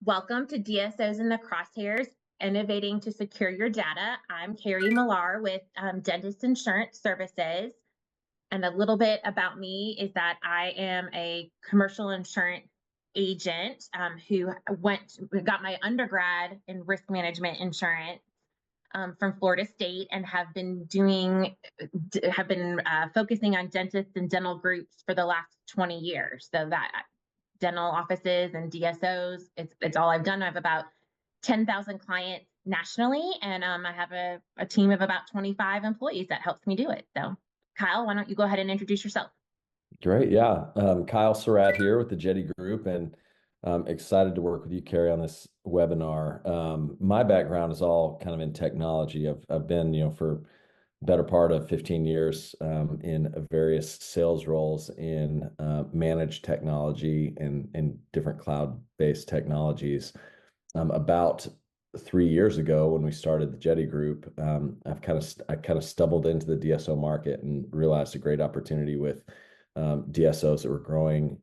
Welcome to DSOs in the Crosshairs, Innovating to Secure Your Data. I'm Carrie Millar with Dentist Insurance Services. And a little bit about me is that I am a commercial insurance agent who got my undergrad in risk management insurance from Florida State and have been focusing on dentists and dental groups for the last 20 years. So that dental offices and DSOs. It's all I've done. I have about 10,000 clients nationally, and I have a team of about 25 employees that helps me do it. So, Kyle, why don't you go ahead and introduce yourself? Great. Yeah. Kyle Surratt here with the Jetty Group, and I'm excited to work with you, Carrie, on this webinar. My background is all kind of in technology. I've been, for better part of 15 years in various sales roles in managed technology and different cloud-based technologies. About 3 years ago, when we started the Jetty Group, I kind of stumbled into the DSO market and realized a great opportunity with DSOs that were growing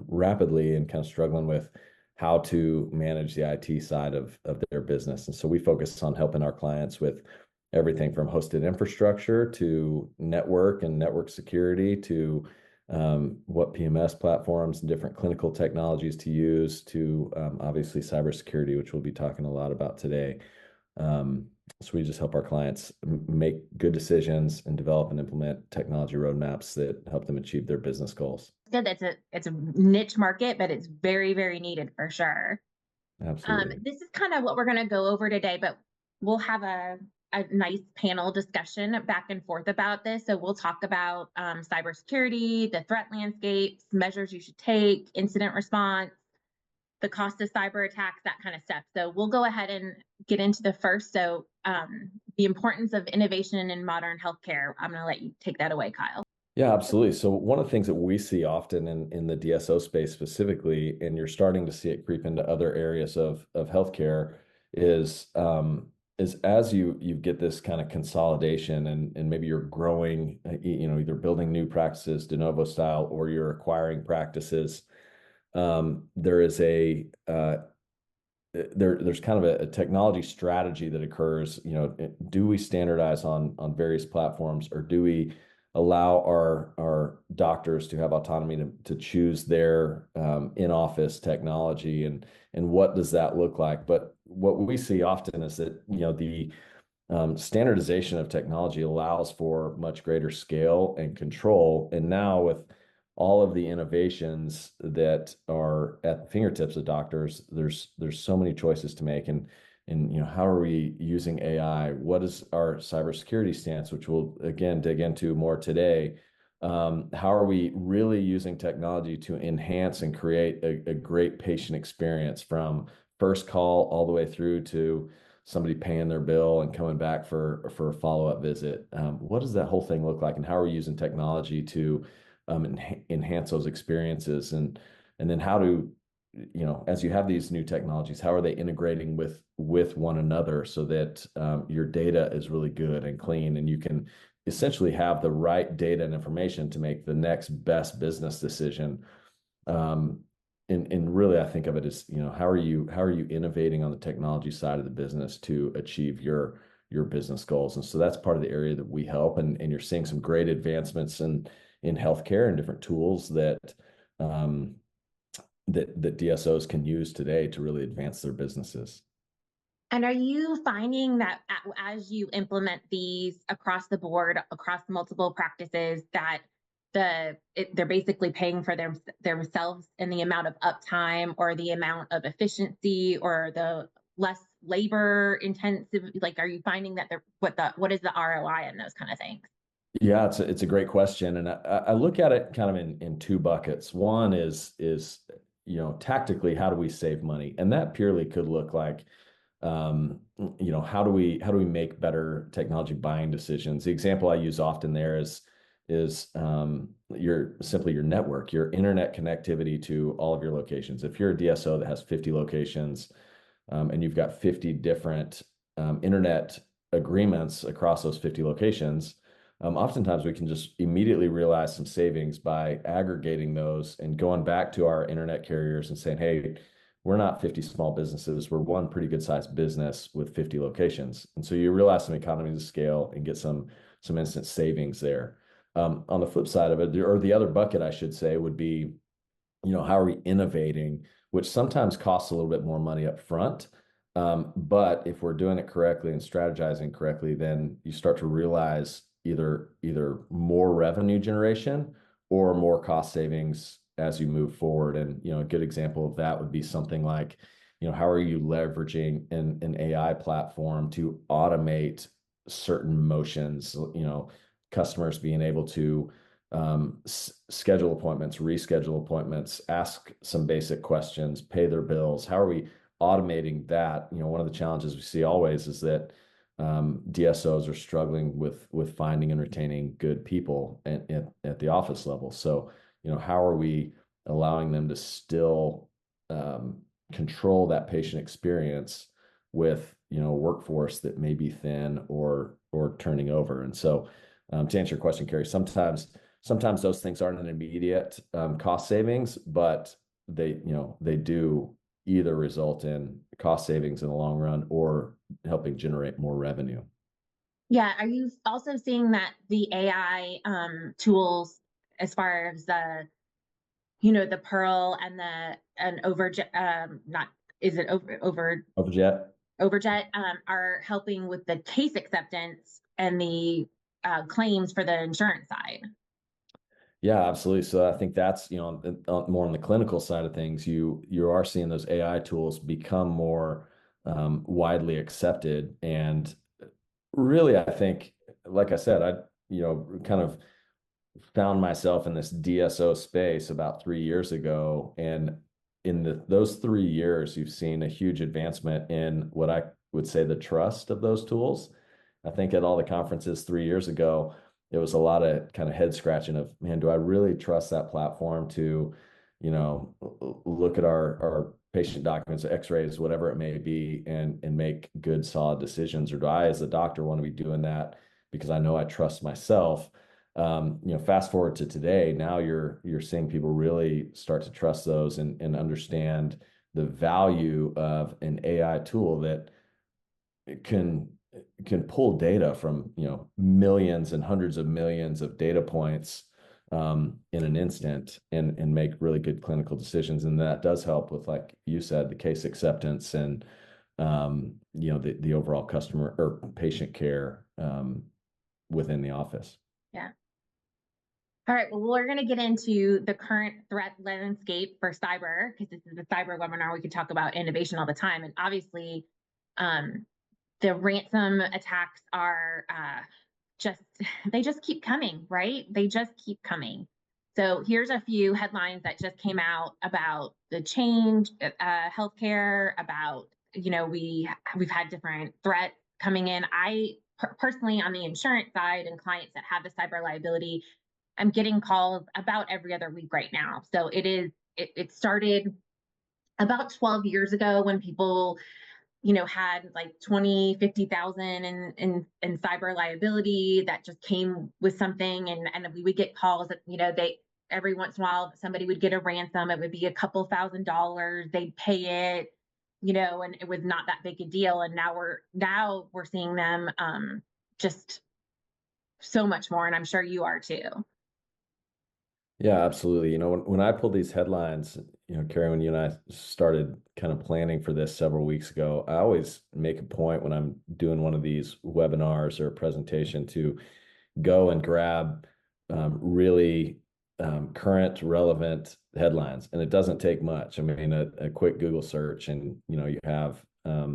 rapidly and kind of struggling with how to manage the IT side of their business. And so we focus on helping our clients with everything from hosted infrastructure to network security to what PMS platforms and different clinical technologies to use to obviously cybersecurity, which we'll be talking a lot about today. So we just help our clients make good decisions and develop and implement technology roadmaps that help them achieve their business goals. Good. It's a niche market, but it's very, very needed for sure. Absolutely. This is kind of what we're going to go over today, but we'll have a nice panel discussion back and forth about this. So we'll talk about cybersecurity, the threat landscapes, measures you should take, incident response, the cost of cyber attacks, that kind of stuff. So we'll go ahead and get into the first. So the importance of innovation in modern healthcare. I'm going to let you take that away, Kyle. Yeah, absolutely. So one of the things that we see often in the DSO space specifically, and you're starting to see it creep into other areas of healthcare, is as you get this kind of consolidation and maybe you're growing, either building new practices de novo style or you're acquiring practices. There is there's kind of a technology strategy that occurs. Do we standardize on various platforms, or do we allow our doctors to have autonomy to choose their in-office technology, and what does that look like? But what we see often is that the standardization of technology allows for much greater scale and control. And now with all of the innovations that are at the fingertips of doctors, there's so many choices to make. And how are we using AI? What is our cybersecurity stance, which we'll again dig into more today? How are we really using technology to enhance and create a great patient experience from first call all the way through to somebody paying their bill and coming back for a follow-up visit? What does that whole thing look like, and how are we using technology to enhance those experiences? And then how do as you have these new technologies, how are they integrating with one another so that your data is really good and clean, and you can essentially have the right data and information to make the next best business decision? And really, I think of it as, how are you innovating on the technology side of the business to achieve your business goals? And so that's part of the area that we help, and you're seeing some great advancements in healthcare and different tools that DSOs can use today to really advance their businesses. And are you finding that as you implement these across the board, across multiple practices, that they're basically paying for themselves in the amount of uptime or the amount of efficiency or the less labor intensive? Like, are you finding that what is the ROI in those kind of things? Yeah, it's a great question, and I look at it kind of in two buckets. One is tactically, how do we save money? And that purely could look like how do we make better technology buying decisions? The example I use often there is your network, your internet connectivity to all of your locations. If you're a DSO that has 50 locations, and you've got 50 different internet agreements across those 50 locations, oftentimes we can just immediately realize some savings by aggregating those and going back to our internet carriers and saying, hey, we're not 50 small businesses. We're one pretty good sized business with 50 locations. And so you realize some economies of scale and get some instant savings there. On the flip side of it, or the other bucket, I should say, would be, how are we innovating, which sometimes costs a little bit more money up front. But if we're doing it correctly and strategizing correctly, then you start to realize either more revenue generation or more cost savings as you move forward. And a good example of that would be something like, how are you leveraging an AI platform to automate certain motions? Customers being able to schedule appointments, reschedule appointments, ask some basic questions, pay their bills. How are we automating that? One of the challenges we see always is that DSOs are struggling with finding and retaining good people at the office level. So, how are we allowing them to still control that patient experience with, a workforce that may be thin or turning over? And so, to answer your question, Carrie, sometimes those things aren't an immediate cost savings, but they do either result in cost savings in the long run or helping generate more revenue. Yeah. Are you also seeing that the AI tools, as far as the Pearl and Overjet, not, is it Overjet. Overjet, are helping with the case acceptance and the claims for the insurance side? Yeah, absolutely. So I think that's, more on the clinical side of things, you are seeing those AI tools become more widely accepted. And really, I think, like I said, kind of found myself in this DSO space about 3 years ago. And in those 3 years, you've seen a huge advancement in what I would say the trust of those tools. I think at all the conferences 3 years ago, it was a lot of kind of head scratching of, man, do I really trust that platform to, look at our patient documents, x-rays, whatever it may be, and make good, solid decisions? Or do I, as a doctor, want to be doing that because I know I trust myself? Fast forward to today, now you're seeing people really start to trust those and understand the value of an AI tool that can pull data from millions and hundreds of millions of data points in an instant and make really good clinical decisions. And that does help with, like you said, the case acceptance and the overall customer or patient care within the office. Yeah. All right, well, we're going to get into the current threat landscape for cyber, because this is a cyber webinar. We could talk about innovation all the time. And obviously, the ransom attacks are they just keep coming, right? They just keep coming. So here's a few headlines that just came out about the Change healthcare, about, we've had different threats coming in. I personally, on the insurance side and clients that have the cyber liability, I'm getting calls about every other week right now. So it started about 12 years ago when people, had like 20, 50,000 in cyber liability that just came with something. And we would get calls that, every once in a while, somebody would get a ransom. It would be a couple $1,000s. They'd pay it, and it was not that big a deal. And now we're seeing them just so much more. And I'm sure you are too. Yeah, absolutely. When I pulled these headlines, Carrie, when you and I started kind of planning for this several weeks ago, I always make a point when I'm doing one of these webinars or a presentation to go and grab really current, relevant headlines. And it doesn't take much. I mean, a quick Google search, and you have a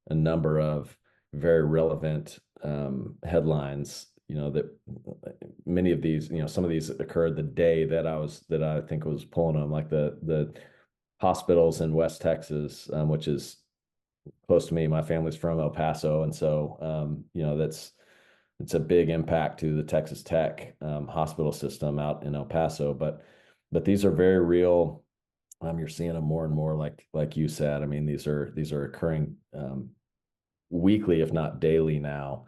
number of very relevant headlines. That many of these, some of these occurred the day that I think was pulling them, like the hospitals in West Texas, which is close to me. My family's from El Paso, and so it's a big impact to the Texas Tech hospital system out in El Paso. But these are very real. You're seeing them more and more, like you said. I mean, these are occurring weekly, if not daily now,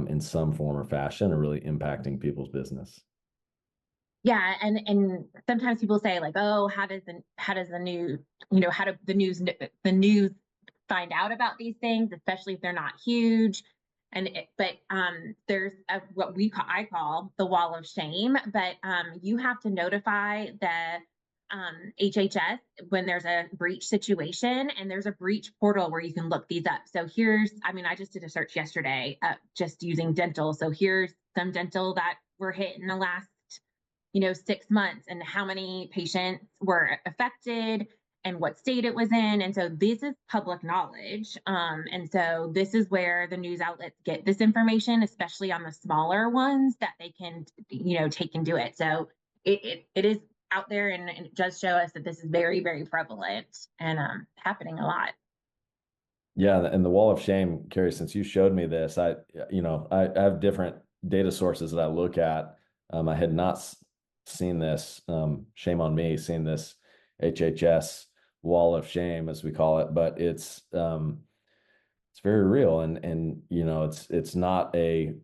in some form or fashion, are really impacting people's business. Yeah, and sometimes people say like, oh, how does the news, how do the news find out about these things, especially if they're not huge. But there's what I call the wall of shame. But you have to notify the HHS when there's a breach situation, and there's a breach portal where you can look these up. So I just did a search yesterday, just using dental. So here's some dental that were hit in the last 6 months, and how many patients were affected and what state it was in. And so this is public knowledge. And so this is where the news outlets get this information, especially on the smaller ones that they can, take and do it. So it is out there, and it does show us that this is very, very prevalent and happening a lot. Yeah, and the wall of shame, Carrie, since you showed me this, I have different data sources that I look at. I had not seen this, shame on me, seeing this HHS wall of shame, as we call it, but it's very real, and it's not a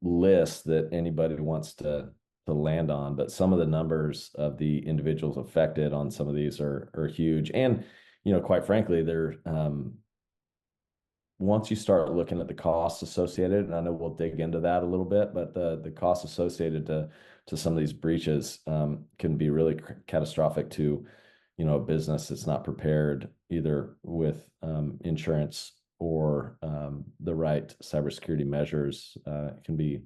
list that anybody wants to land on, but some of the numbers of the individuals affected on some of these are huge. And quite frankly, they're once you start looking at the costs associated, and I know we'll dig into that a little bit, but the costs associated to some of these breaches can be really catastrophic to a business that's not prepared either with insurance or the right cybersecurity measures. It can be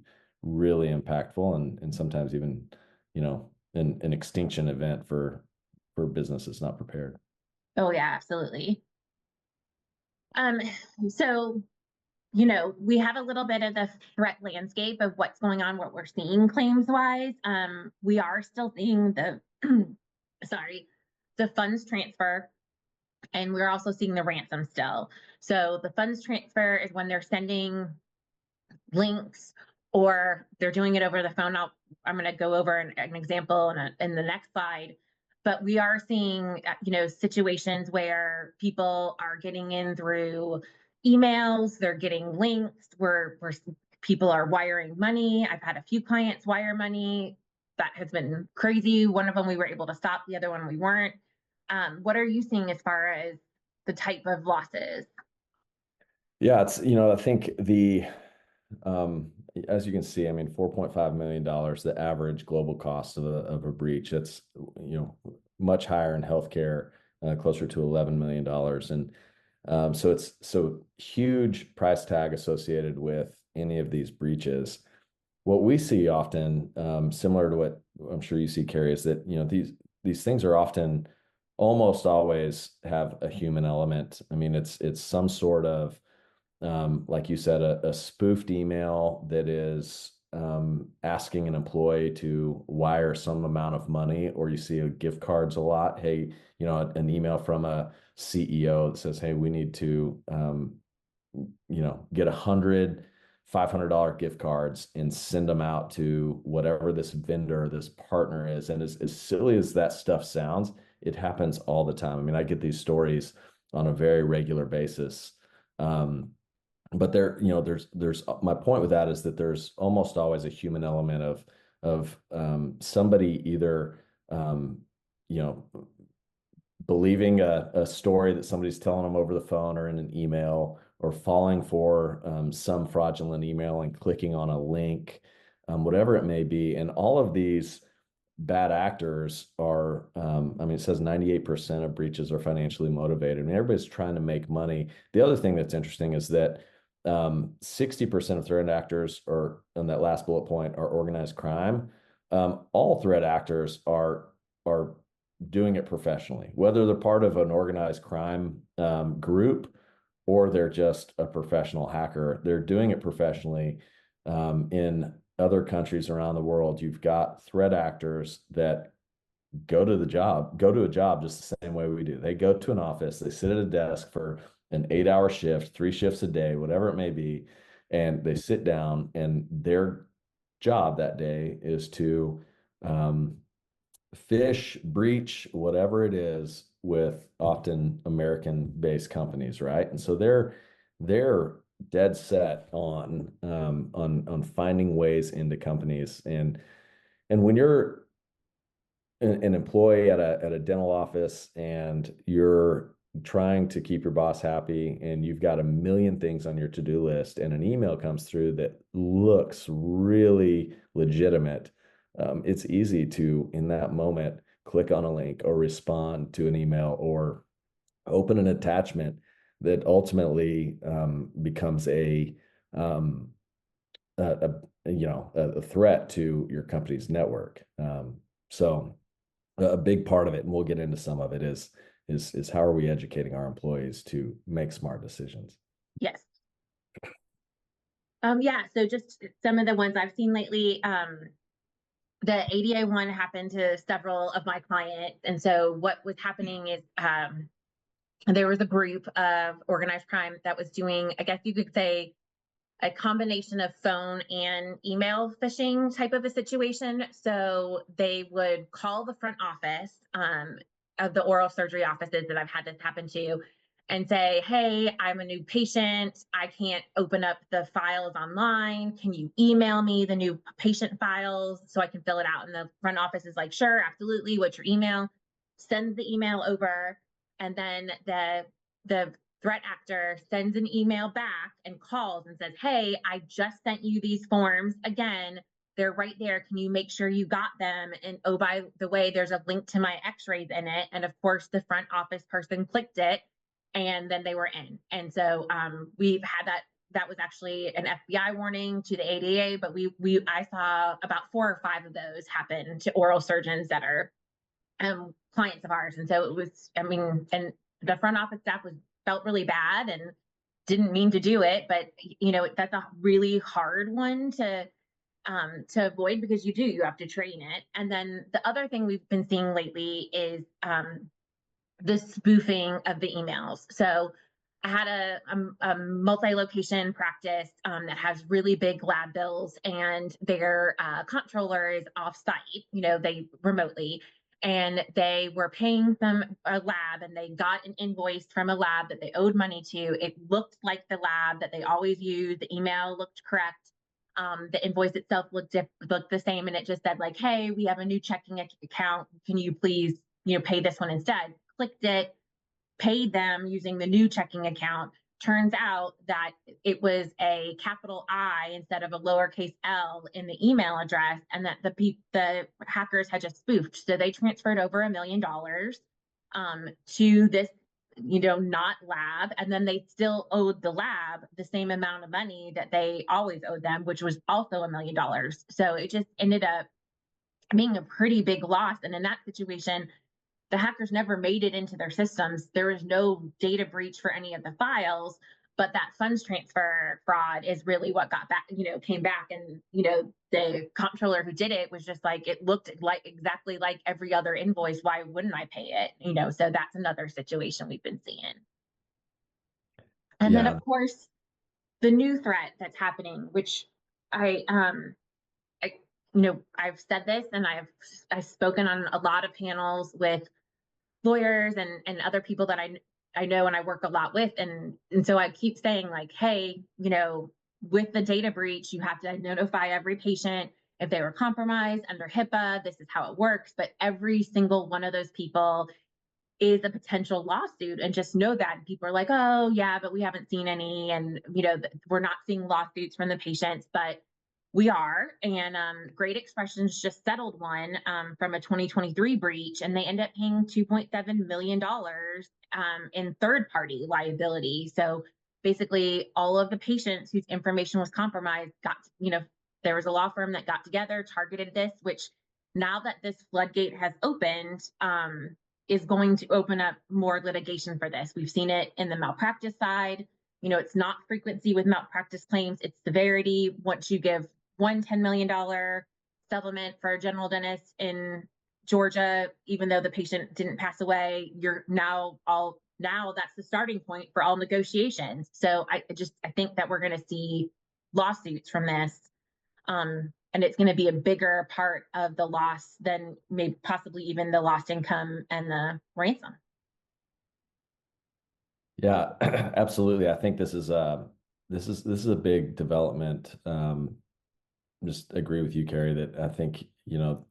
really impactful, and sometimes even an extinction event for businesses not prepared. Oh yeah, absolutely. Um, so we have a little bit of the threat landscape of what's going on, what we're seeing claims wise. We are still seeing the sorry, the funds transfer, and we're also seeing the ransom still. So the funds transfer is when they're sending links, or they're doing it over the phone. I'm going to go over an example in the next slide. But we are seeing, situations where people are getting in through emails, they're getting links, where people are wiring money. I've had a few clients wire money. That has been crazy. One of them we were able to stop, the other one we weren't. What are you seeing as far as the type of losses? Yeah, I think um, as you can see, I mean, $4.5 million, the average global cost of a breach. That's, much higher in healthcare, closer to $11 million. And so it's huge price tag associated with any of these breaches. What we see often, similar to what I'm sure you see, Carrie, is that, these things are often almost always have a human element. I mean, it's some sort of like you said, a spoofed email that is asking an employee to wire some amount of money, or you see gift cards a lot. Hey, an email from a CEO that says, "Hey, we need to, get 100 $500 gift cards and send them out to whatever this vendor, this partner is." And as silly as that stuff sounds, it happens all the time. I mean, I get these stories on a very regular basis. But there's my point with that is that there's almost always a human element of somebody either you know believing a story that somebody's telling them over the phone or in an email, or falling for some fraudulent email and clicking on a link, whatever it may be. And all of these bad actors are, I mean, it says 98% of breaches are financially motivated. I mean, everybody's trying to make money. The other thing that's interesting is that 60% of threat actors are, on that last bullet point, are organized crime. All threat actors are doing it professionally, whether they're part of an organized crime group or they're just a professional hacker. They're doing it professionally. In other countries around the world, you've got threat actors that go to a job just the same way we do. They go to an office, they sit at a desk for an 8-hour shift, 3 shifts a day, whatever it may be, and they sit down, and their job that day is to fish, breach, whatever it is, with often American-based companies, right? And so they're dead set on finding ways into companies. And And when you're an employee at a dental office and you're trying to keep your boss happy and you've got a million things on your to-do list and an email comes through that looks really legitimate, it's easy to, in that moment, click on a link or respond to an email or open an attachment that ultimately becomes um, a threat to your company's network. So a big part of it, and we'll get into some of it, is how are we educating our employees to make smart decisions? Yes. Yeah, so just some of the ones I've seen lately. The ADA one happened to several of my clients. And so what was happening is there was a group of organized crime that was doing, I guess you could say, a combination of phone and email phishing type of a situation. So they would call the front office of the oral surgery offices that I've had this happen to and say, hey, I'm a new patient. I can't open up the files online. Can you email me the new patient files so I can fill it out? And the front office is like, sure, absolutely. What's your email? Sends the email over. And then the threat actor sends an email back and calls and says, hey, I just sent you these forms again. They're right there. Can you make sure you got them? And oh, by the way, there's a link to my x-rays in it. And of course, the front office person clicked it and then they were in. And so we've had that. That was actually an FBI warning to the ADA, but I saw about 4 or 5 of those happen to oral surgeons that are clients of ours. And so it was, I mean, and the front office staff felt really bad and didn't mean to do it, but that's a really hard one to avoid because you have to train it. And then the other thing we've been seeing lately is the spoofing of the emails. So I had a multi-location practice that has really big lab bills, and their comptroller is off-site, they remotely, and they were paying them a lab, and they got an invoice from a lab that they owed money to. It looked like the lab that they always use. The email looked correct. The invoice itself looked the same, and it just said like, hey, we have a new checking account. Can you please, pay this one instead? Clicked it, paid them using the new checking account. Turns out that it was a capital I instead of a lowercase l in the email address, and that the hackers had just spoofed. So they transferred over $1 million to this, not lab, and then they still owed the lab the same amount of money that they always owed them, which was also $1 million. So it just ended up being a pretty big loss. And in that situation, the hackers never made it into their systems. There was no data breach for any of the files, but that funds transfer fraud is really what got back, came back. And, the comptroller who did it was just like, it looked like exactly like every other invoice. Why wouldn't I pay it? So that's another situation we've been seeing. And then Yeah. of course, the new threat that's happening, which I I've said this and I've spoken on a lot of panels with lawyers and other people that I know and I work a lot with, and so I keep saying like, hey, with the data breach, you have to notify every patient if they were compromised under HIPAA. This is how it works, but every single one of those people is a potential lawsuit, and just know that. And people are like, oh yeah, but we haven't seen any, and we're not seeing lawsuits from the patients, but we are. And Great Expressions just settled one from a 2023 breach, and they end up paying $2.7 million in third party liability. So basically, all of the patients whose information was compromised there was a law firm that got together, targeted this, which now that this floodgate has opened, is going to open up more litigation for this. We've seen it in the malpractice side. It's not frequency with malpractice claims, it's severity. Once you give one $10 million settlement for a general dentist in Georgia, even though the patient didn't pass away, you're now that's the starting point for all negotiations. So I think that we're going to see lawsuits from this. And it's going to be a bigger part of the loss than maybe possibly even the lost income and the ransom. Yeah, absolutely. I think this is a big development. Just agree with you, Carrie, that I think you know,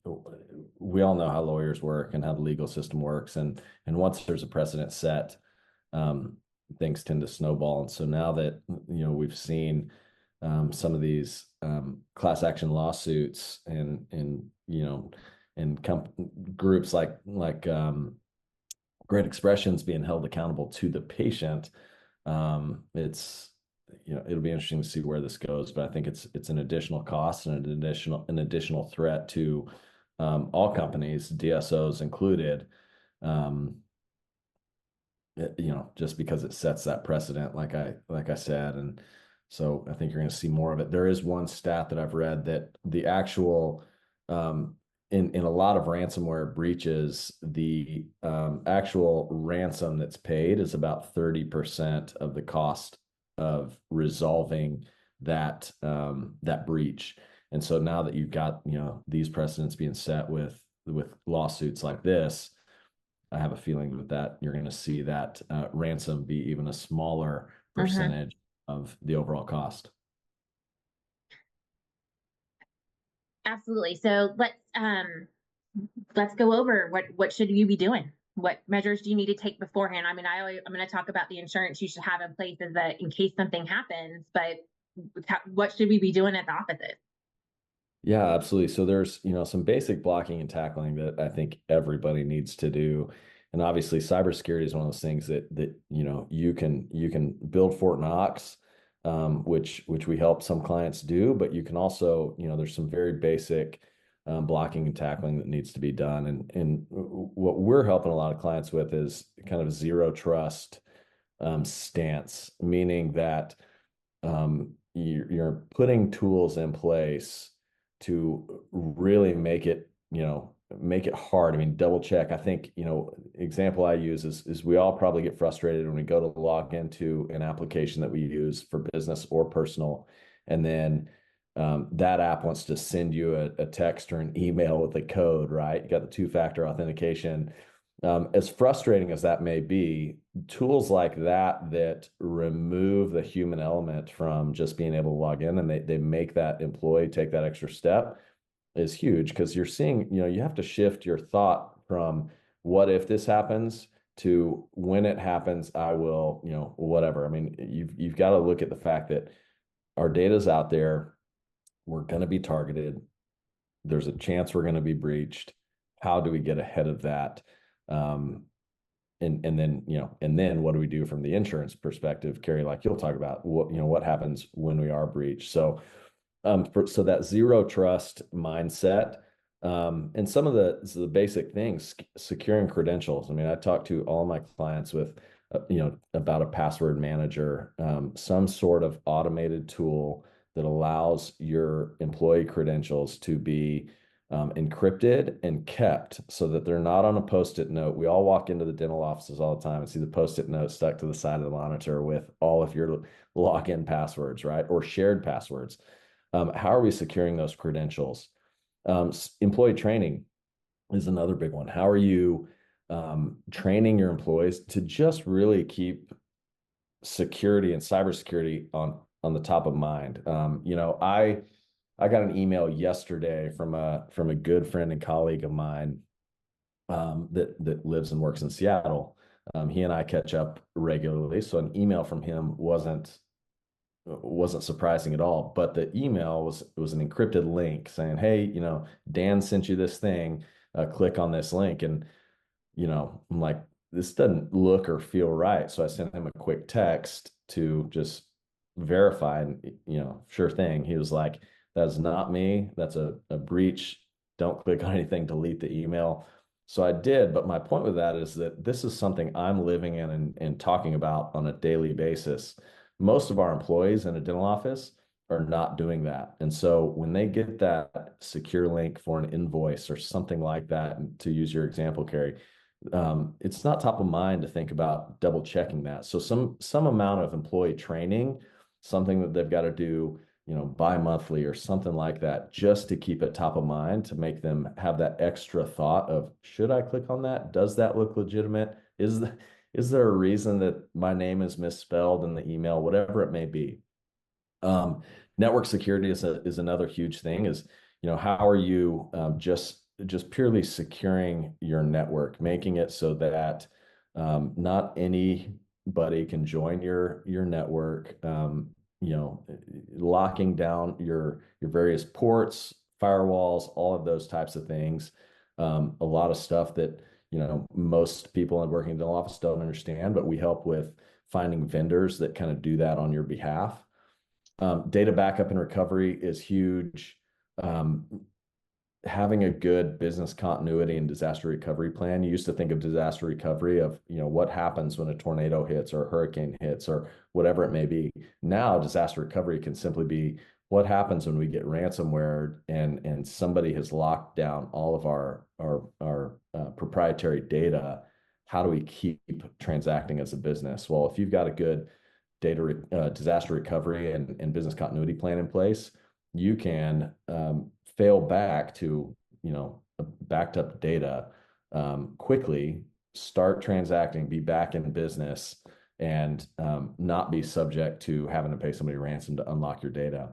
we all know how lawyers work and how the legal system works, and once there's a precedent set, um, things tend to snowball. And so now that we've seen some of these class action lawsuits and groups like Great Expressions being held accountable to the patient, it's it'll be interesting to see where this goes, but I think it's an additional cost and an additional threat to all companies, DSOs included. Um, just because it sets that precedent, like I said, and so I think you're going to see more of it. There is one stat that I've read that the actual in a lot of ransomware breaches, the actual ransom that's paid is about 30% of the cost of resolving that breach. And so now that you've got these precedents being set with lawsuits like this, I have a feeling that you're going to see that ransom be even a smaller Mhm. percentage of the overall cost. Absolutely. So let's go over what should you be doing. What measures do you need to take beforehand? I mean, I'm going to talk about the insurance you should have in place as in case something happens, but what should we be doing at the offices? Yeah, absolutely. So there's, some basic blocking and tackling that I think everybody needs to do. And obviously cybersecurity is one of those things that you can build Fort Knox, which we help some clients do, but you can also, there's some very basic blocking and tackling that needs to be done. And what we're helping a lot of clients with is kind of zero trust stance, meaning that you're putting tools in place to really make it hard. I mean, double check. I think, example I use is we all probably get frustrated when we go to log into an application that we use for business or personal, and then that app wants to send you a text or an email with a code, right? You got the two-factor authentication. As frustrating as that may be, tools like that remove the human element from just being able to log in, and they make that employee take that extra step is huge, because you're seeing, you have to shift your thought from what if this happens to when it happens, I will, whatever. I mean, you've got to look at the fact that our data's out there. We're going to be targeted. There's a chance we're going to be breached. How do we get ahead of that? Um, and then what do we do from the insurance perspective, Carrie? Like you'll talk about what happens when we are breached. So that zero trust mindset, and some of the basic things, securing credentials. I mean, I talk to all my clients with about a password manager, some sort of automated tool that allows your employee credentials to be encrypted and kept so that they're not on a post-it note. We all walk into the dental offices all the time and see the post-it note stuck to the side of the monitor with all of your login passwords, right? Or shared passwords. How are we securing those credentials? Employee training is another big one. How are you training your employees to just really keep security and cybersecurity on the top of mind? I got an email yesterday from a good friend and colleague of mine that lives and works in Seattle. He and I catch up regularly, so an email from him wasn't surprising at all. But the email was an encrypted link saying, "Hey, Dan sent you this thing. Click on this link." And I'm like, this doesn't look or feel right. So I sent him a quick text to just verify, and sure thing. He was like, "That's not me. That's a breach. Don't click on anything. Delete the email." So I did, but my point with that is that this is something I'm living in and talking about on a daily basis. Most of our employees in a dental office are not doing that. And so when they get that secure link for an invoice or something like that, and to use your example, Carrie, it's not top of mind to think about double checking that. So some amount of employee training, something that they've got to do, bi-monthly or something like that, just to keep it top of mind, to make them have that extra thought of, should I click on that? Does that look legitimate? Is there a reason that my name is misspelled in the email, whatever it may be? Um, Network security is another huge thing. Is how are you just purely securing your network, making it so that not anybody can join your network, locking down your various ports, firewalls, all of those types of things. A lot of stuff that most people working in the office don't understand, but we help with finding vendors that kind of do that on your behalf. Data backup and recovery is huge. Um, Having a good business continuity and disaster recovery plan. You used to think of disaster recovery of, what happens when a tornado hits or a hurricane hits or whatever it may be. Now, disaster recovery can simply be what happens when we get ransomware and somebody has locked down all of our proprietary data. How do we keep transacting as a business? Well, if you've got a good disaster recovery and business continuity plan in place, you can fail back to backed up data quickly, start transacting, be back in business, and not be subject to having to pay somebody ransom to unlock your data.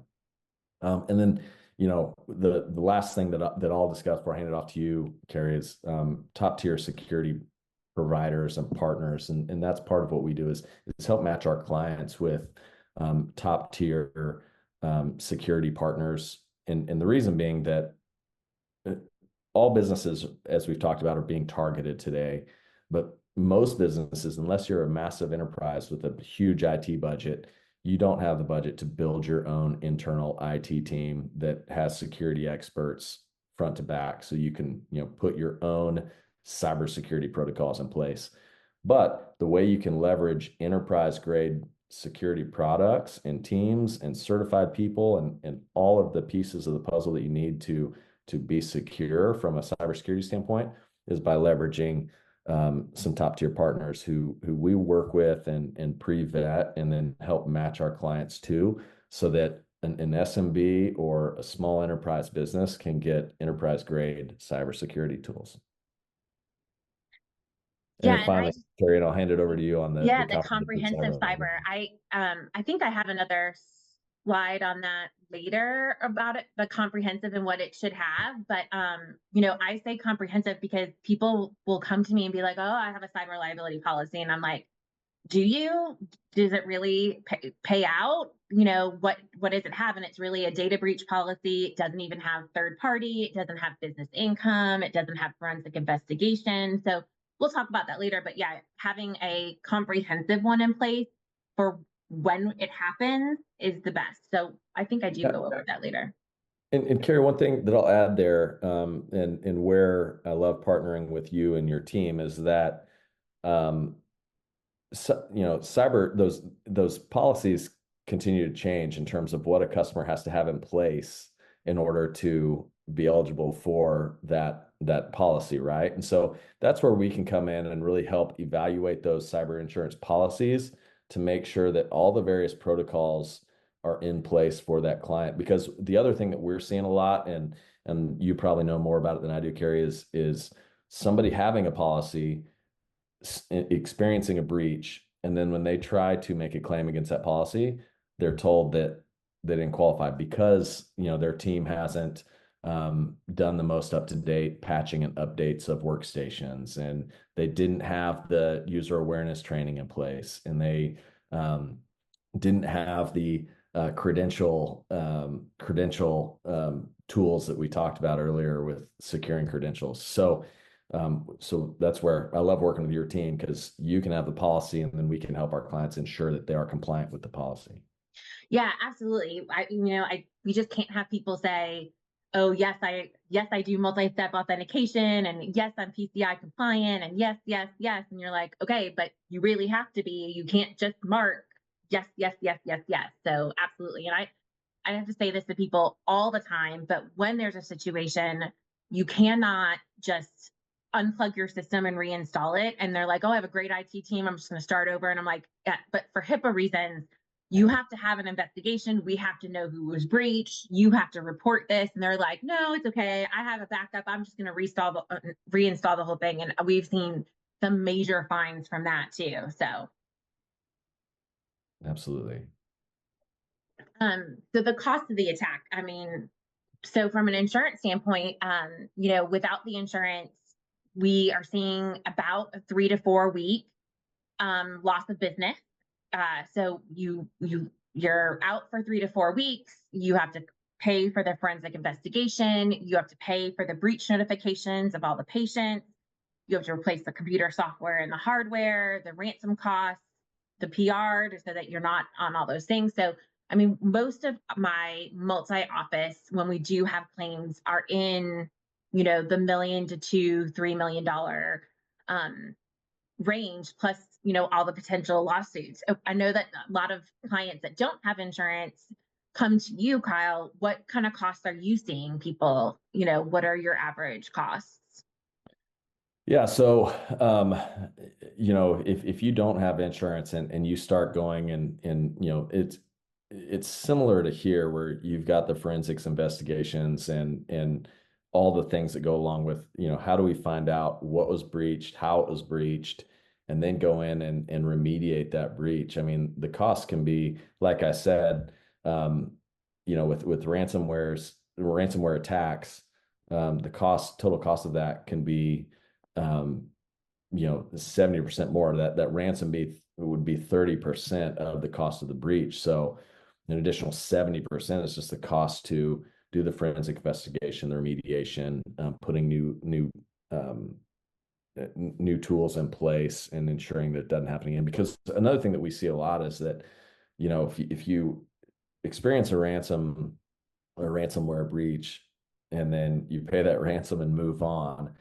And then the last thing that I'll discuss before I hand it off to you, Carrie, is top tier security providers and partners, and that's part of what we do is help match our clients with top tier security partners. And the reason being that all businesses, as we've talked about, are being targeted today. But most businesses, unless you're a massive enterprise with a huge IT budget, you don't have the budget to build your own internal IT team that has security experts front to back. So you can, put your own cybersecurity protocols in place. But the way you can leverage enterprise grade security products and teams and certified people and all of the pieces of the puzzle that you need to be secure from a cybersecurity standpoint is by leveraging some top tier partners who we work with and pre-vet and then help match our clients to, so that an SMB or a small enterprise business can get enterprise grade cybersecurity tools. And Yeah, then and finally, Carrie, and I'll hand it over to you on the the comprehensive comprehensive cyber cyber. identity. I think I have another slide on that later about it, the comprehensive and what it should have. But I say comprehensive because people will come to me and be like, "Oh, I have a cyber liability policy," and I'm like, "Do you? Does it really pay out? What does it have?" And it's really a data breach policy. It doesn't even have third party. It doesn't have business income. It doesn't have forensic investigation. So we'll talk about that later. But yeah, having a comprehensive one in place for when it happens is the best. So I think I do Yeah. go over that later. And Carrie, one thing that I'll add there, and where I love partnering with you and your team is that, um, cyber those policies continue to change in terms of what a customer has to have in place in order to be eligible for that policy, right? And so that's where we can come in and really help evaluate those cyber insurance policies to make sure that all the various protocols are in place for that client. Because the other thing that we're seeing a lot, and you probably know more about it than I do, Carrie, is somebody having a policy experiencing a breach, and then when they try to make a claim against that policy, they're told that they didn't qualify because their team hasn't done the most up-to-date patching and updates of workstations, and they didn't have the user awareness training in place, and they didn't have the credential tools that we talked about earlier with securing credentials. So that's where I love working with your team, because you can have the policy and then we can help our clients ensure that they are compliant with the policy. Yeah, absolutely. We just can't have people say, "Oh, yes, I do multi-step authentication, and yes, I'm PCI compliant, and yes, yes, yes." And you're like, "Okay, but you really have to be. You can't just mark yes, yes, yes, yes, yes." So absolutely. And I have to say this to people all the time, but when there's a situation, you cannot just unplug your system and reinstall it. And they're like, "Oh, I have a great IT team. I'm just going to start over." And I'm like, "Yeah, but for HIPAA reasons, you have to have an investigation. We have to know who was breached. You have to report this." And they're like, "No, it's okay. I have a backup. I'm just going to reinstall the whole thing." And we've seen some major fines from that too. So, Absolutely. so the cost of the attack, I mean, So from an insurance standpoint, without the insurance, we are seeing about a 3 to 4 week loss of business. So you're out for 3 to 4 weeks. You have to pay for the forensic investigation. You have to pay for the breach notifications of all the patients. You have to replace the computer software and the hardware, the ransom costs, the PR, so that you're not on all those things. So, I mean, most of my multi-office, when we do have claims, are in, the million to $2-3 million range, plus, all the potential lawsuits. I know that a lot of clients that don't have insurance come to you, Kyle. What kind of costs are you seeing people? What are your average costs? Yeah, so if you don't have insurance and you start going and it's similar to here where you've got the forensics investigations and all the things that go along with, how do we find out what was breached, how it was breached, and then go in and remediate that breach. I mean, the cost can be, like I said, with ransomware attacks, the total cost of that can be 70% more. That ransom would be 30% of the cost of the breach. So an additional 70% is just the cost to do the forensic investigation, the remediation, putting new tools in place and ensuring that it doesn't happen again. Because another thing that we see a lot is that, if you experience a ransomware breach and then you pay that ransom and move on,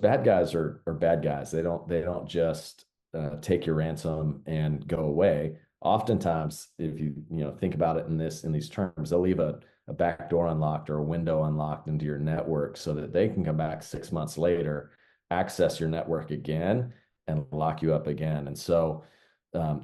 bad guys are bad guys. They don't just take your ransom and go away. Oftentimes, if you think about it in these terms, they'll leave a back door unlocked or a window unlocked into your network so that they can come back 6 months later, access your network again, and lock you up again. And so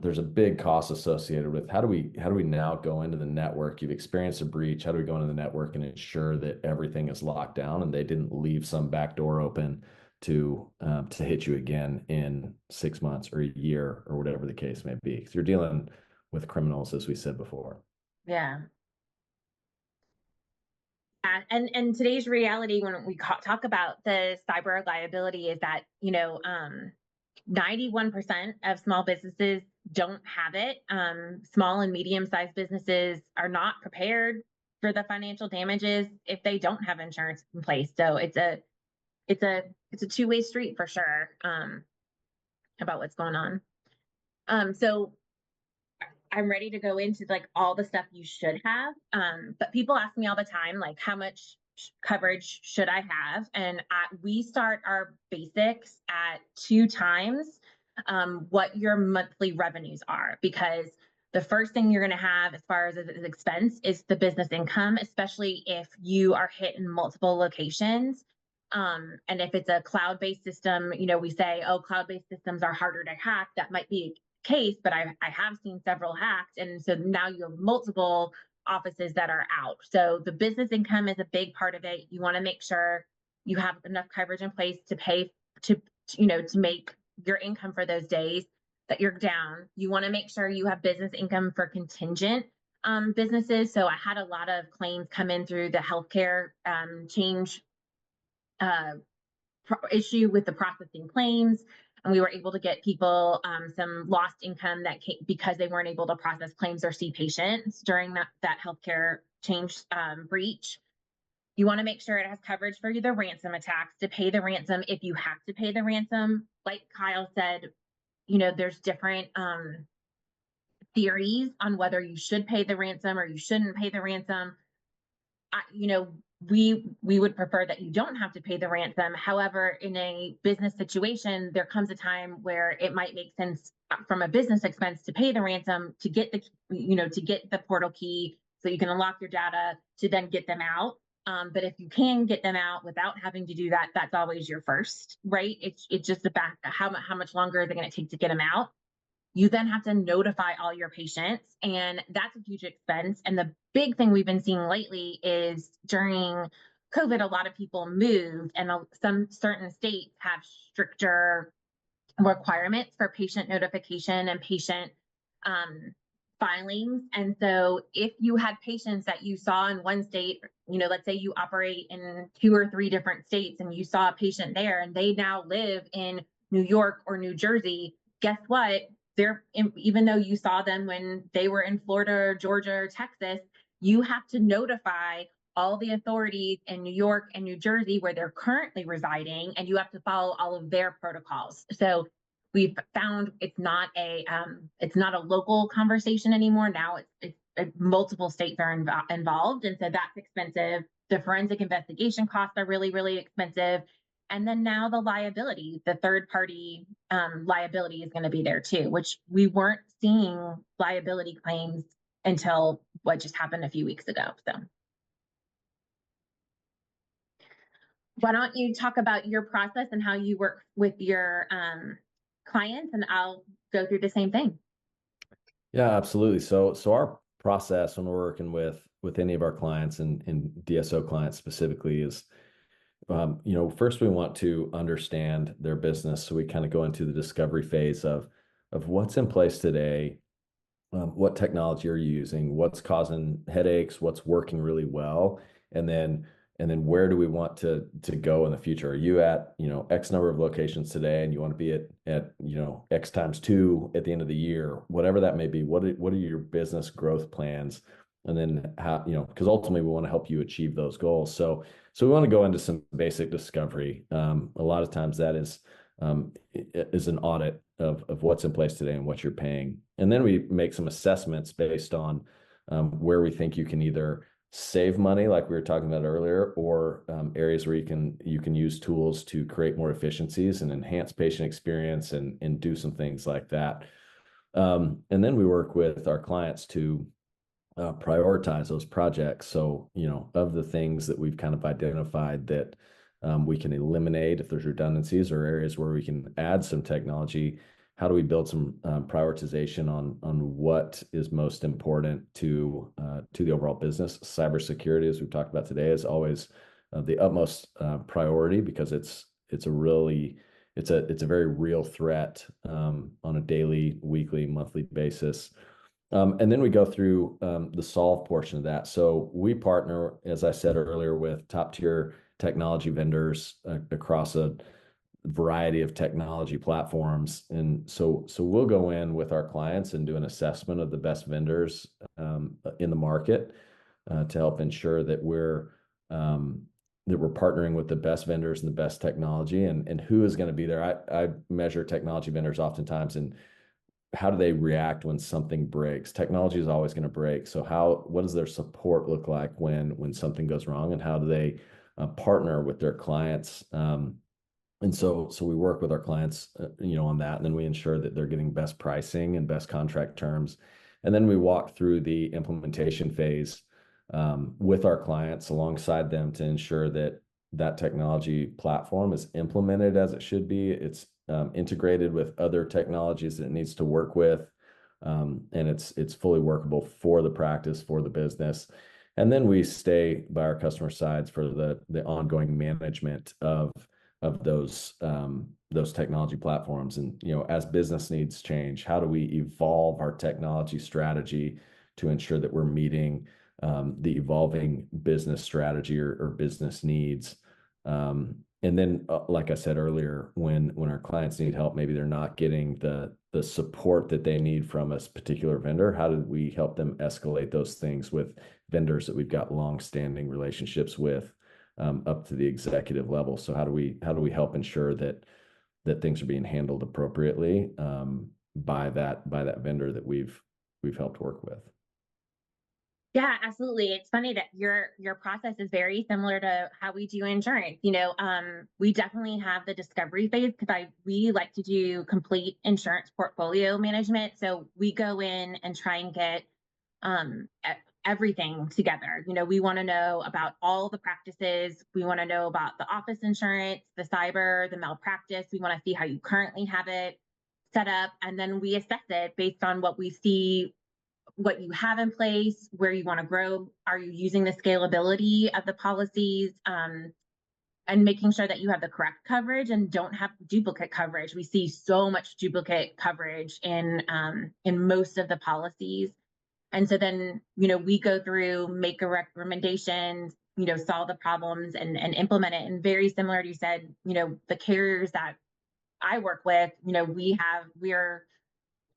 there's a big cost associated with how do we now go into the network? You've experienced a breach. How do we go into the network and ensure that everything is locked down and they didn't leave some back door open to hit you again in 6 months or a year or whatever the case may be? Because you're dealing with criminals, as we said before. Yeah. And today's reality, when we talk about the cyber liability, is that 91% of small businesses don't have it. Small and medium-sized businesses are not prepared for the financial damages if they don't have insurance in place. So it's a two-way street for sure, about what's going on. So I'm ready to go into like all the stuff you should have. But people ask me all the time, like, how much coverage should I have? And we start our basics at 2 times what your monthly revenues are, because the first thing you're going to have as far as an expense is the business income, especially if you are hit in multiple locations. And if it's a cloud-based system, we say, oh, cloud-based systems are harder to hack. That might be case, but I have seen several hacked. And so now you have multiple offices that are out. So the business income is a big part of it. You want to make sure you have enough coverage in place to pay to make your income for those days that you're down. You want to make sure you have business income for contingent businesses. So I had a lot of claims come in through the healthcare change issue with the processing claims. And we were able to get people some lost income that came because they weren't able to process claims or see patients during that healthcare change breach. You want to make sure it has coverage for the ransom attacks, to pay the ransom if you have to pay the ransom. Like Kyle said, there's different theories on whether you should pay the ransom or you shouldn't pay the ransom. We would prefer that you don't have to pay the ransom. However, in a business situation, there comes a time where it might make sense from a business expense to pay the ransom to get the portal key so you can unlock your data to then get them out. But if you can get them out without having to do that, that's always your first, right? It's just the fact that how much longer are they going to take to get them out? You then have to notify all your patients, and that's a huge expense. And the big thing we've been seeing lately is during COVID, a lot of people moved, and some certain states have stricter requirements for patient notification and patient filings. And so if you had patients that you saw in one state, let's say you operate in 2 or 3 different states and you saw a patient there and they now live in New York or New Jersey, guess what? Even though you saw them when they were in Florida or Georgia or Texas, you have to notify all the authorities in New York and New Jersey where they're currently residing, and you have to follow all of their protocols. So we've found it's not a local conversation anymore. Now it's multiple states are involved, and so that's expensive. The forensic investigation costs are really, really expensive. And then now the third party liability is going to be there too, which we weren't seeing liability claims until what just happened a few weeks ago. So why don't you talk about your process and how you work with your clients, and I'll go through the same thing. Yeah, absolutely. So our process when we're working with any of our clients and DSO clients specifically is, first we want to understand their business. So we kind of go into the discovery phase of what's in place today, what technology are you using, what's causing headaches, what's working really well, and then where do we want to go in the future? Are you at X number of locations today, and you want to be at X times 2 at the end of the year, whatever that may be. What are your business growth plans? And then how, because ultimately we want to help you achieve those goals. So we want to go into some basic discovery. A lot of times that is an audit of what's in place today and what you're paying. And then we make some assessments based on where we think you can either save money, like we were talking about earlier, or areas where you can use tools to create more efficiencies and enhance patient experience and do some things like that. And then we work with our clients to prioritize those projects. So, of the things that we've kind of identified that we can eliminate if there's redundancies or areas where we can add some technology, how do we build some prioritization on what is most important to the overall business? Cybersecurity, as we've talked about today, is always the utmost priority, because it's a very real threat on a daily, weekly, monthly basis. And then we go through the solve portion of that. So we partner, as I said earlier, with top tier technology vendors across a variety of technology platforms. And so we'll go in with our clients and do an assessment of the best vendors in the market to help ensure that we're partnering with the best vendors and the best technology, and who is going to be there. I measure technology vendors oftentimes and how do they react when something breaks? Technology is always going to break. So what does their support look like when something goes wrong, and how do they partner with their clients? And so we work with our clients, on that, and then we ensure that they're getting best pricing and best contract terms. And then we walk through the implementation phase with our clients alongside them to ensure that that technology platform is implemented as it should be. It's integrated with other technologies that it needs to work with, and it's fully workable for the practice, for the business. And then we stay by our customer sides for the ongoing management of those technology platforms. And as business needs change, how do we evolve our technology strategy to ensure that we're meeting the evolving business strategy or business needs? And then, like I said earlier, when our clients need help, maybe they're not getting the support that they need from a particular vendor. How do we help them escalate those things with vendors that we've got long-standing relationships with, up to the executive level? So how do we help ensure that things are being handled appropriately by that vendor that we've helped work with? Yeah, absolutely. It's funny that your process is very similar to how we do insurance. We definitely have the discovery phase because we like to do complete insurance portfolio management. So we go in and try and get everything together. We want to know about all the practices. We want to know about the office insurance, the cyber, the malpractice. We want to see how you currently have it set up, and then we assess it based on what we see, what you have in place, where you want to grow. Are you using the scalability of the policies, and making sure that you have the correct coverage and don't have duplicate coverage. We see so much duplicate coverage in most of the policies. And so then, we go through, make a recommendations, solve the problems and implement it. And very similar to you said, the carriers that I work with, we're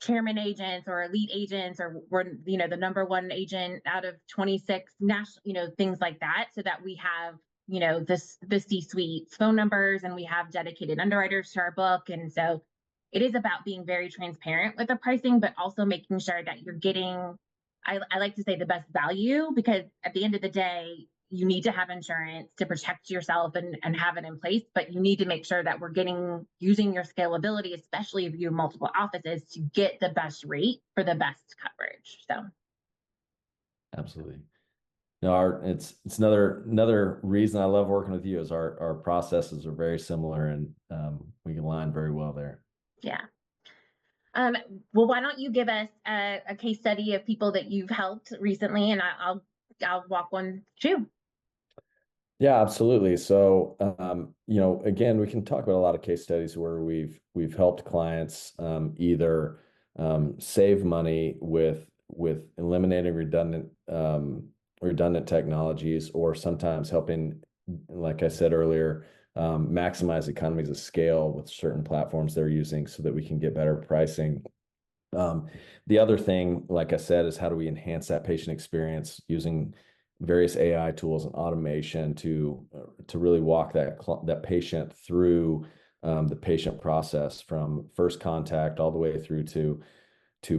chairman agents or elite agents, or we're, the number one agent out of 26 national, things like that, so that we have, the C-suite phone numbers, and we have dedicated underwriters to our book. And so it is about being very transparent with the pricing, but also making sure that you're getting, I like to say, the best value, because at the end of the day, you need to have insurance to protect yourself and have it in place, but you need to make sure that we're using your scalability, especially if you have multiple offices, to get the best rate for the best coverage. So Absolutely. No, it's another reason I love working with you is our processes are very similar, and we can align very well there. yeah. Um, well, why don't you give us a case study of people that you've helped recently, and I'll walk one too. Yeah, absolutely. So, again, we can talk about a lot of case studies where we've helped clients either save money with eliminating redundant technologies, or sometimes helping, like I said earlier, maximize economies of scale with certain platforms they're using so that we can get better pricing. The other thing, like I said, is how do we enhance that patient experience using various AI tools and automation to really walk that patient through the patient process from first contact all the way through to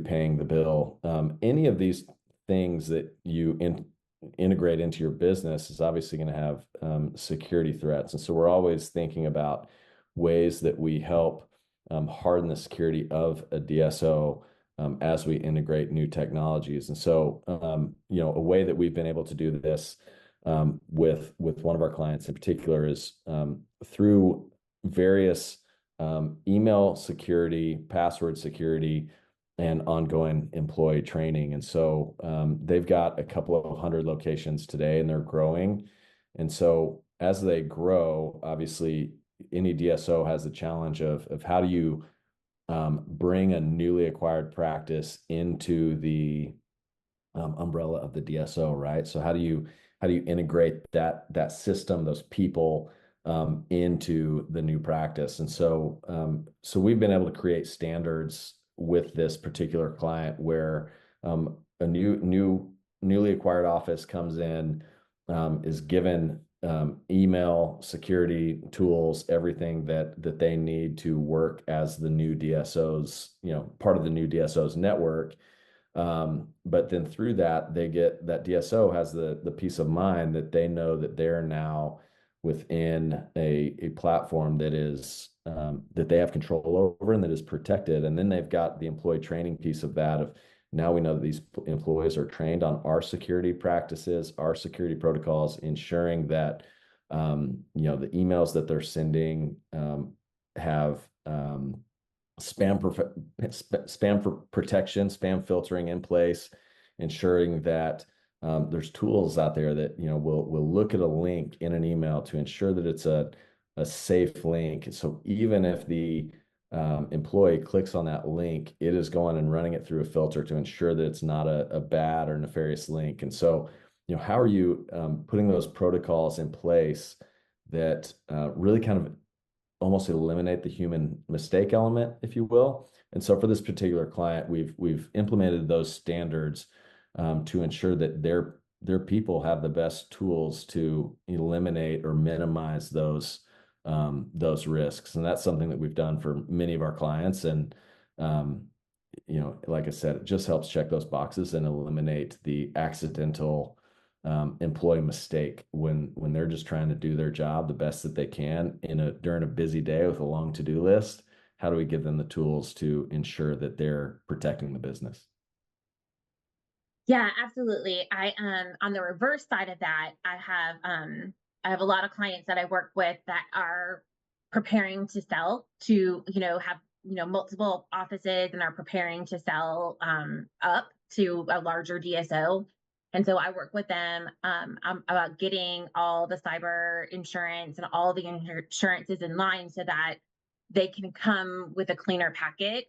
paying the bill. Any of these things that you integrate into your business is obviously going to have security threats, and so we're always thinking about ways that we help harden the security of a DSO as we integrate new technologies. And so, a way that we've been able to do this with one of our clients in particular is through various email security, password security, and ongoing employee training. And so they've got a couple of hundred locations today, and they're growing. And so as they grow, obviously, any DSO has the challenge of how do you bring a newly acquired practice into the umbrella of the DSO, right? So how do you integrate that system, those people into the new practice? And so we've been able to create standards with this particular client where a newly acquired office comes in, is given email security tools, everything that they need to work as the new DSOs, part of the new DSOs network. But then through that, that DSO has the peace of mind that they know that they're now within a platform that is that they have control over and that is protected. And then they've got the employee training piece of that of now we know that these employees are trained on our security practices, our security protocols, ensuring that the emails that they're sending have spam protection, spam filtering in place, ensuring that there's tools out there that will look at a link in an email to ensure that it's a safe link. So even if the employee clicks on that link, it is going and running it through a filter to ensure that it's not a bad or nefarious link. And so, how are you putting those protocols in place that really kind of almost eliminate the human mistake element, if you will? And so for this particular client, we've implemented those standards to ensure that their people have the best tools to eliminate or minimize those risks. And that's something that we've done for many of our clients. And like I said, it just helps check those boxes and eliminate the accidental employee mistake when they're just trying to do their job the best that they can during a busy day with a long to-do list. How do we give them the tools to ensure that they're protecting the business? Yeah, absolutely. I on the reverse side of that, I have a lot of clients that I work with that are preparing to sell, to have multiple offices, and are preparing to sell up to a larger DSO. And so I work with them about getting all the cyber insurance and all the insurances in line, so that they can come with a cleaner packet,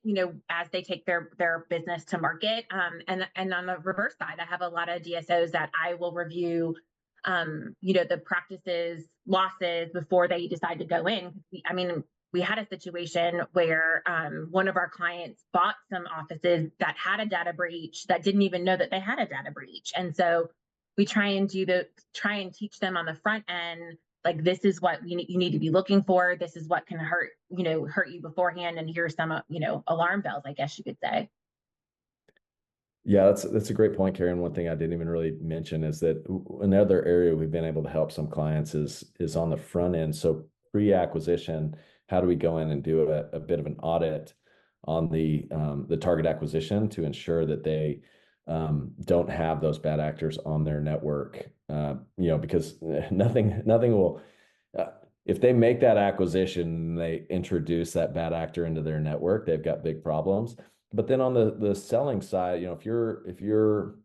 as they take their business to market. And on the reverse side, I have a lot of DSOs that I will review, the practices losses before they decide to go in. We had a situation where one of our clients bought some offices that had a data breach that didn't even know that they had a data breach. And so we try and teach them on the front end, like, this is what you need to be looking for. This is what can hurt you beforehand. And here's some, alarm bells, I guess you could say. Yeah, that's a great point, Carrie. And one thing I didn't even really mention is that another area we've been able to help some clients is on the front end. So pre-acquisition, how do we go in and do a bit of an audit on the target acquisition to ensure that they don't have those bad actors on their network? Because nothing will. If they make that acquisition, they introduce that bad actor into their network, they've got big problems. But then on the selling side, if you're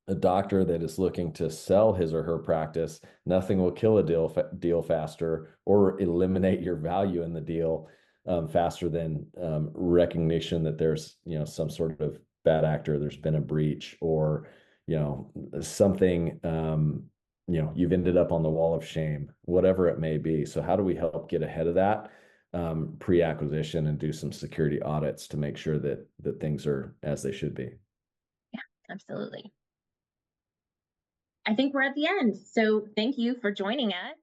a doctor that is looking to sell his or her practice, nothing will kill a deal faster or eliminate your value in the deal faster than recognition that there's some sort of bad actor, there's been a breach, or something, you've ended up on the wall of shame, whatever it may be. So how do we help get ahead of that pre-acquisition and do some security audits to make sure that things are as they should be? Yeah, absolutely. I think we're at the end. So thank you for joining us.